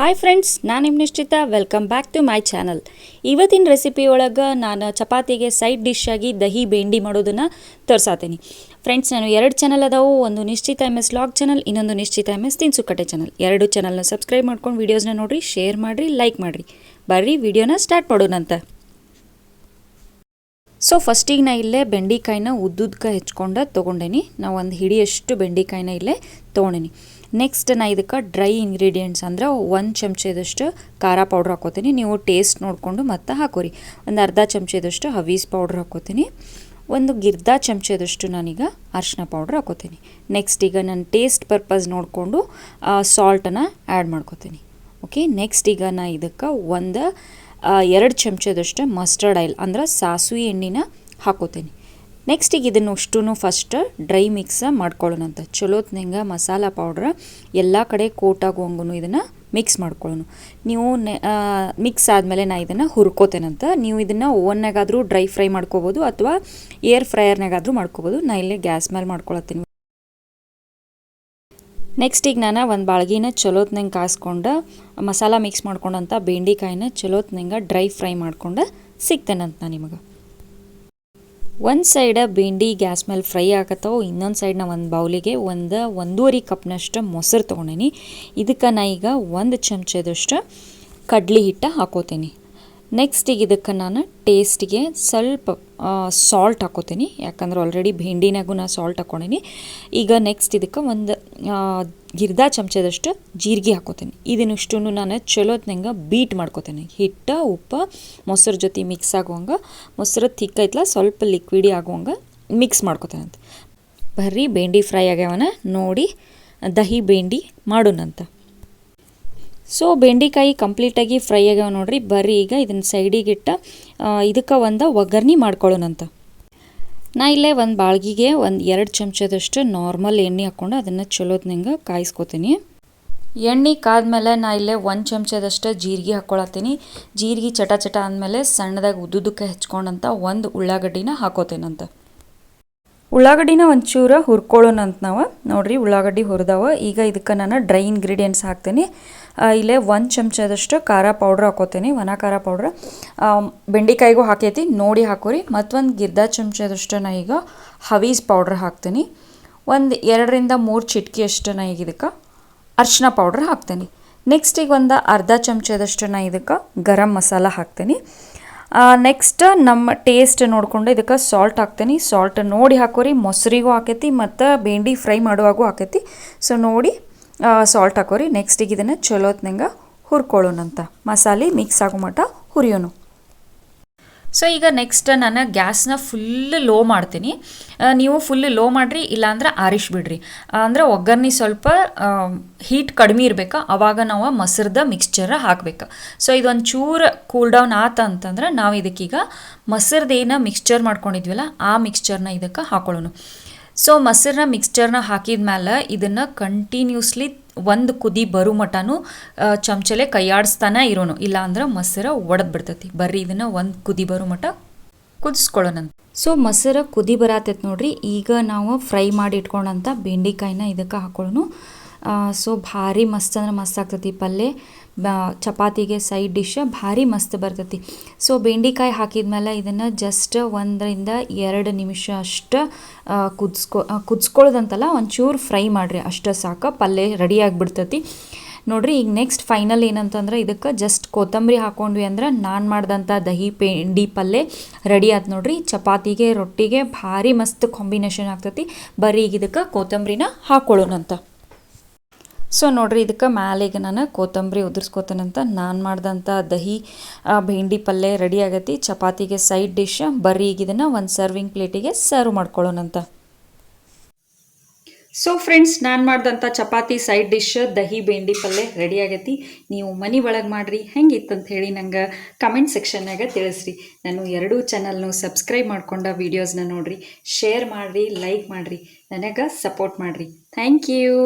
Hi friends, ನಾನು ನಿಮ್ಮ Nishchita. Welcome back to my channel. ಇವತ್ತಿನ ರೆಸಿಪಿ ಒಳಗೆ ನಾನು ಚಪಾತಿಗೆ ಸೈಡ್ ಡಿಶ್ ಆಗಿ ದಹಿ ಬೇಂಡಿ ಮಾಡೋದನ್ನು ತೋರಿಸಾತೀನಿ. ಫ್ರೆಂಡ್ಸ್, ನಾನು 2 ಚಾನಲ್ ಅದಾವು. ಒಂದು ನಿಶ್ಚಿತ MS ವ್ಲಾಗ್ ಚಾನಲ್, ಇನ್ನೊಂದು ನಿಶ್ಚಿತ MS ತಿನ್ಸುಕಟ್ಟೆ ಚಾನಲ್. 2 ಚಾನಲ್ನ ಸಬ್ಸ್ಕ್ರೈಬ್ ಮಾಡ್ಕೊಂಡು ವೀಡಿಯೋಸ್ನ ನೋಡಿರಿ, ಶೇರ್ ಮಾಡಿರಿ, ಲೈಕ್ ಮಾಡಿರಿ. ಬರ್ರಿ ವಿಡಿಯೋನ ಸ್ಟಾರ್ಟ್ ಮಾಡೋಣಂತ. ಸೊ ಫಸ್ಟಿಗೆ ನಾ ಇಲ್ಲೇ ಬೆಂಡೆಕಾಯಿನ ಉದ್ದುದ್ಕ ಹೆಚ್ಕೊಂಡು ತೊಗೊಂಡೇನಿ. ನಾವು ಒಂದು ಹಿಡಿಯಷ್ಟು ಬೆಂಡೆಕಾಯಿನ ಇಲ್ಲೇ ತೊಗೊಂಡೇನಿ. ನೆಕ್ಸ್ಟ್ ನಾ ಇದಕ್ಕೆ ಡ್ರೈ ಇಂಗ್ರೀಡಿಯೆಂಟ್ಸ್ ಅಂದ್ರೆ 1 ಚಮಚದಷ್ಟು ಖಾರ ಪೌಡ್ರ್ ಹಾಕೋತೀನಿ. ನೀವು ಟೇಸ್ಟ್ ನೋಡಿಕೊಂಡು ಮತ್ತೆ ಹಾಕೋರಿ. ಒಂದು ಅರ್ಧ ಚಮಚದಷ್ಟು ಹವೀಸ್ ಪೌಡ್ರ್ ಹಾಕೋತೀನಿ. ಒಂದು ಗಿರ್ದ ಚಮಚದಷ್ಟು ನಾನೀಗ ಅರಿಶಿನ ಪೌಡ್ರ್ ಹಾಕೋತೀನಿ. ನೆಕ್ಸ್ಟ್ ಈಗ ನಾನು ಟೇಸ್ಟ್ ಪರ್ಪಸ್ ನೋಡಿಕೊಂಡು ಸಾಲ್ಟನ್ನು ಆ್ಯಡ್ ಮಾಡ್ಕೋತೀನಿ. ಓಕೆ, ನೆಕ್ಸ್ಟ್ ಈಗ ನಾ ಇದಕ್ಕೆ 2 ಚಮಚದಷ್ಟು ಮಸ್ಟರ್ಡ್ ಆಯಿಲ್ ಅಂದ್ರೆ ಸಾಸಿವೆ ಎಣ್ಣೆನ ಹಾಕೋತೀನಿ. ನೆಕ್ಸ್ಟ್ ಈಗ ಇದನ್ನು ಅಷ್ಟು ಫಸ್ಟ್ ಡ್ರೈ ಮಿಕ್ಸ್ ಮಾಡ್ಕೊಳ್ಳೋಣಂತ. ಚಲೋತ್ನಂಗ ಮಸಾಲ ಪೌಡ್ರ್ ಎಲ್ಲ ಕಡೆ ಕೋಟ್ ಆಗುವಂಗೂ ಇದನ್ನು ಮಿಕ್ಸ್ ಮಾಡ್ಕೊಳ್ಳೋಣ. ನೀವು ಮಿಕ್ಸ್ ಆದಮೇಲೆ ನಾ ಇದನ್ನು ಹುರ್ಕೋತೇನಂತ. ನೀವು ಇದನ್ನು ಓವನ್ನಾಗಾದರೂ ಡ್ರೈ ಫ್ರೈ ಮಾಡ್ಕೋಬೋದು ಅಥವಾ ಏರ್ ಫ್ರೈಯರ್ನಾಗಾದರೂ ಮಾಡ್ಕೋಬೋದು. ನಾ ಇಲ್ಲೇ ಗ್ಯಾಸ್ ಮೇಲೆ ಮಾಡ್ಕೊಳತ್ತೀನಿ. ನೆಕ್ಸ್ಟ್ ಈಗ ನಾನು ಒಂದು ಬಾಳ್ಗಿನ ಚಲೋತ್ನಂಗೆ ಕಾಸ್ಕೊಂಡು ಮಸಾಲ ಮಿಕ್ಸ್ ಮಾಡ್ಕೊಂಡಂಥ ಬೆಂಡೆಕಾಯಿನ ಚಲೋತ್ನಂಗೆ ಡ್ರೈ ಫ್ರೈ ಮಾಡ್ಕೊಂಡು ಸಿಗ್ತೇನಂತ ನಾನು ನಿಮಗೆ. ಒಂದು ಸೈಡ ಬೆಂಡಿ ಗ್ಯಾಸ್ ಮೇಲೆ ಫ್ರೈ ಆಗತ್ತವು, ಇನ್ನೊಂದು ಸೈಡ್ನ ಒಂದು ಬೌಲಿಗೆ 1.5 ಕಪ್ನಷ್ಟು ಮೊಸರು ತೊಗೊಂಡೇನಿ. ಇದಕ್ಕೆ ನಾ ಈಗ 1 ಚಮಚದಷ್ಟು ಕಡ್ಲಿ ಹಿಟ್ಟು ಹಾಕೋತೀನಿ. ನೆಕ್ಸ್ಟ್ ಈಗ ಇದಕ್ಕೆ ನಾನು ಟೇಸ್ಟಿಗೆ ಸ್ವಲ್ಪ ಸಾಲ್ಟ್ ಹಾಕೋತೀನಿ, ಯಾಕಂದ್ರೆ ಆಲ್ರೆಡಿ ಭೇಂಡಿನಾಗೂ ನಾನು ಸಾಲ್ಟ್ ಹಾಕ್ಕೊಂಡೀನಿ. ಈಗ ನೆಕ್ಸ್ಟ್ ಇದಕ್ಕೆ ಒಂದು ಗಿರ್ದ ಚಮಚದಷ್ಟು ಜೀರಿಗೆ ಹಾಕೋತೀನಿ. ಇದನ್ನಿಷ್ಟು ನಾನು ಚಲೋತ್ನಂಗೆ ಬೀಟ್ ಮಾಡ್ಕೋತೀನಿ. ಹಿಟ್ಟು ಉಪ್ಪು ಮೊಸರು ಜೊತೆ ಮಿಕ್ಸ್ ಆಗುವಂಗೆ, ಮೊಸರು ತಿಕ್ಕೈತ್ಲ ಸ್ವಲ್ಪ ಲಿಕ್ವಿಡಿ ಆಗುವಂಗೆ ಮಿಕ್ಸ್ ಮಾಡ್ಕೋತೇನಂತ. ಬರ್ರಿ ಬೆಂಡಿ ಫ್ರೈ ಆಗ್ಯಾವನ ನೋಡಿ ದಹಿ ಬೇಂಡಿ ಮಾಡೋಣಂತ. ಸೊ ಬೆಂಡೆಕಾಯಿ ಕಂಪ್ಲೀಟಾಗಿ ಫ್ರೈ ಆಗ್ಯಾವ ನೋಡ್ರಿ. ಬರ್ರಿ ಈಗ ಇದನ್ನು ಸೈಡಿಗಿಟ್ಟು ಇದಕ್ಕೆ ಒಂದು ಒಗ್ಗರಣೆ ಮಾಡ್ಕೊಳ್ಳೋಣಂತ. ನಾ ಇಲ್ಲೇ ಒಂದು ಬಾಳ್ಗಿಗೆ 2 ಚಮಚದಷ್ಟು ನಾರ್ಮಲ್ ಎಣ್ಣೆ ಹಾಕ್ಕೊಂಡು ಅದನ್ನು ಚಲೋತ್ನಂಗೆ ಕಾಯಿಸ್ಕೊತೀನಿ. ಎಣ್ಣೆ ಕಾದ್ಮೇಲೆ ನಾ ಇಲ್ಲೇ 1 ಚಮಚದಷ್ಟು ಜೀರಿಗೆ ಹಾಕ್ಕೊಳತ್ತೀನಿ. ಜೀರಿಗೆ ಚಟ ಅಂದಮೇಲೆ ಸಣ್ಣದಾಗಿ ಉದ್ದುದಕ್ಕೆ ಹೆಚ್ಕೊಂಡಂತ ಒಂದು ಉಳ್ಳಾಗಡ್ಡಿನ ಹಾಕೋತೇನಂತ. ಉಳ್ಳಾಗಡ್ಡಿನ ಒಂಚೂರು ಹುರ್ಕೊಳ್ಳೋಣಂತ ನಾವು. ನೋಡಿರಿ ಉಳ್ಳಾಗಡ್ಡಿ ಹುರಿದಾವ. ಈಗ ಇದಕ್ಕೆ ನಾನು ಡ್ರೈ ಇಂಗ್ರೀಡಿಯೆಂಟ್ಸ್ ಹಾಕ್ತೀನಿ. ಇಲ್ಲೇ 1 ಚಮಚದಷ್ಟು ಖಾರ ಪೌಡ್ರ್ ಹಾಕೋತೀನಿ, ಒಣ ಖಾರ ಪೌಡ್ರ್. ಬೆಂಡೆಕಾಯಿಗೂ ಹಾಕೈತಿ, ನೋಡಿ ಹಾಕೋರಿ. ಮತ್ತೊಂದು ಗಿರ್ದ ಚಮಚದಷ್ಟು ನಾ ಈಗ ಹವೀಸ್ ಪೌಡ್ರ್ ಹಾಕ್ತೀನಿ. 2-3 ಚಿಟಿಕೆಯಷ್ಟು ನಾ ಈಗ ಇದಕ್ಕೆ ಅರಿಶಿನ ಪೌಡ್ರ್ ಹಾಕ್ತೀನಿ. ನೆಕ್ಸ್ಟ್ ಈಗ ಒಂದು ಅರ್ಧ ಚಮಚದಷ್ಟು ನಾ ಇದಕ್ಕೆ ಗರಂ ಮಸಾಲ ಹಾಕ್ತೀನಿ. ನೆಕ್ಸ್ಟ್ ನಮ್ಮ ಟೇಸ್ಟ್ ನೋಡಿಕೊಂಡು ಇದಕ್ಕೆ ಸಾಲ್ಟ್ ಹಾಕ್ತೀನಿ. ಸಾಲ್ಟ್ ನೋಡಿ ಹಾಕೋರಿ. ಮೊಸರಿಗೂ ಹಾಕೈತಿ ಮತ್ತು ಬೆಂಡಿ ಫ್ರೈ ಮಾಡುವಾಗೂ ಹಾಕೈತಿ. ಸೊ ನೋಡಿ ಸಾಲ್ಟ್ ಹಾಕೋರಿ. ನೆಕ್ಸ್ಟ್ ಈಗ ಇದನ್ನು ಚಲೋತ್ನಂಗೆ ಹುರ್ಕೊಳ್ಳೋಣಂತ. ಮಸಾಲೆ ಮಿಕ್ಸ್ ಆಗೋ ಮಟ್ಟ ಹುರಿಯೋನು. ಸೊ ಈಗ ನೆಕ್ಸ್ಟ್ ನಾನು ಗ್ಯಾಸ್ನ ಫುಲ್ ಲೋ ಮಾಡ್ತೀನಿ. ನೀವು ಫುಲ್ ಲೋ ಮಾಡಿರಿ, ಇಲ್ಲಾಂದ್ರೆ ಆರಿಸ್ಬಿಡ್ರಿ. ಅಂದರೆ ಒಗ್ಗರಣೆ ಸ್ವಲ್ಪ ಹೀಟ್ ಕಡಿಮೆ ಇರಬೇಕು, ಆವಾಗ ನಾವು ಮೊಸರದ ಮಿಕ್ಸ್ಚರ್ ಹಾಕಬೇಕು. ಸೊ ಇದೊಂದು ಚೂರು ಕೂಲ್ ಡೌನ್ ಅಂತಂದ್ರೆ ನಾವು ಇದಕ್ಕೀಗ ಮೊಸರದೇನು ಮಿಕ್ಸ್ಚರ್ ಮಾಡ್ಕೊಂಡಿದ್ವಲ್ಲ ಆ ಮಿಕ್ಸ್ಚರ್ನ ಇದಕ್ಕೆ ಹಾಕೊಳ್ಳೋಣ. ಸೊ ಮೊಸರನ್ನ ಮಿಕ್ಸ್ಚರ್ನ ಹಾಕಿದ ಮೇಲೆ ಇದನ್ನು ಕಂಟಿನ್ಯೂಸ್ಲಿ 1 ಕುದಿ ಬರೋ ಮಟನೂ ಚಮಚಲೆ ಕೈಯಾಡಿಸ್ತಾನೆ ಇರೋನು, ಇಲ್ಲ ಅಂದ್ರೆ ಮೊಸರು ಒಡೆದು ಬಿಡ್ತೈತಿ. ಬರ್ರಿ ಇದನ್ನು 1 ಕುದಿ ಬರೋ ಮಟ ಕುದಿಸ್ಕೊಳ್ಳೋಣ. ಸೊ ಮೊಸರು ಕುದಿ ಬರತೈತೆ ನೋಡ್ರಿ. ಈಗ ನಾವು ಫ್ರೈ ಮಾಡಿ ಇಟ್ಕೊಂಡಂಥ ಬೆಂಡೆಕಾಯಿನ ಇದಕ್ಕೆ ಹಾಕೊಳ್ಳೋಣ. ಸೊ ಭಾರಿ ಮಸ್ತ್ ಅಂದ್ರೆ ಮಸ್ತ್ ಆಗ್ತೈತಿ ಪಲ್ಯ. ಚಪಾತಿಗೆ ಸೈಡ್ ಡಿಶ್ ಭಾರಿ ಮಸ್ತ್ ಬರ್ತೈತಿ. ಸೊ ಬೆಂಡೆಕಾಯಿ ಹಾಕಿದ್ಮೇಲೆ ಇದನ್ನು ಜಸ್ಟ್ 1-2 ನಿಮಿಷ ಅಷ್ಟು ಕುದಿಸ್ಕೊಳ್ಳೋದಂತಲ್ಲ, ಒಂಚೂರು ಫ್ರೈ ಮಾಡಿರಿ, ಅಷ್ಟು ಸಾಕು. ಪಲ್ಯ ರೆಡಿ ಆಗಿಬಿಡ್ತೈತಿ ನೋಡಿರಿ. ಈಗ ನೆಕ್ಸ್ಟ್ ಫೈನಲ್ ಏನಂತಂದ್ರೆ ಇದಕ್ಕೆ ಜಸ್ಟ್ ಕೊತ್ತಂಬರಿ ಹಾಕ್ಕೊಂಡ್ವಿ ಅಂದ್ರೆ ನಾನು ಮಾಡ್ದಂಥ ದಹಿ ಬೇಂಡಿ ಪಲ್ಯ ರೆಡಿ ಆಯ್ತು ನೋಡ್ರಿ. ಚಪಾತಿಗೆ ರೊಟ್ಟಿಗೆ ಭಾರಿ ಮಸ್ತ್ ಕಾಂಬಿನೇಷನ್ ಆಗ್ತೈತಿ. ಬರ್ರಿ ಈಗ ಇದಕ್ಕೆ ಕೊತ್ತಂಬರಿನ ಹಾಕ್ಕೊಳ್ಳೋಣಂತ. ಸೊ ನೋಡಿರಿ ಇದಕ್ಕೆ ಮ್ಯಾಲಿಗೆ ನಾನು ಕೊತ್ತಂಬರಿ ಉದುರಿಸ್ಕೋತೇನಂತ. ನಾನು ಮಾಡ್ದಂಥ ದಹಿ ಭೇಂಡಿ ಪಲ್ಯ ರೆಡಿ ಆಗೈತಿ. ಚಪಾತಿಗೆ ಸೈಡ್ ಡಿಶ್. ಬರ್ರಿ ಈಗ ಇದನ್ನು ಒಂದು ಸರ್ವಿಂಗ್ ಪ್ಲೇಟಿಗೆ ಸರ್ವ್ ಮಾಡ್ಕೊಳ್ಳೋಣಂತ. ಸೊ ಫ್ರೆಂಡ್ಸ್, ನಾನು ಮಾಡ್ದಂಥ ಚಪಾತಿ ಸೈಡ್ ಡಿಶ್ ದಹಿ ಬೇಂಡಿ ಪಲ್ಯ ರೆಡಿ ಆಗೈತಿ. ನೀವು ಮನೆ ಒಳಗೆ ಮಾಡಿರಿ, ಹೆಂಗಿತ್ತಂತ ಹೇಳಿ ನಂಗೆ ಕಮೆಂಟ್ ಸೆಕ್ಷನ್ನಾಗ ತಿಳಿಸ್ರಿ. ನಾನು 2 ಚಾನಲ್ನು ಸಬ್ಸ್ಕ್ರೈಬ್ ಮಾಡ್ಕೊಂಡ ವೀಡಿಯೋಸ್ನ ನೋಡಿರಿ, ಶೇರ್ ಮಾಡಿರಿ, ಲೈಕ್ ಮಾಡಿರಿ, ನನಗೆ ಸಪೋರ್ಟ್ ಮಾಡಿರಿ. Thank you.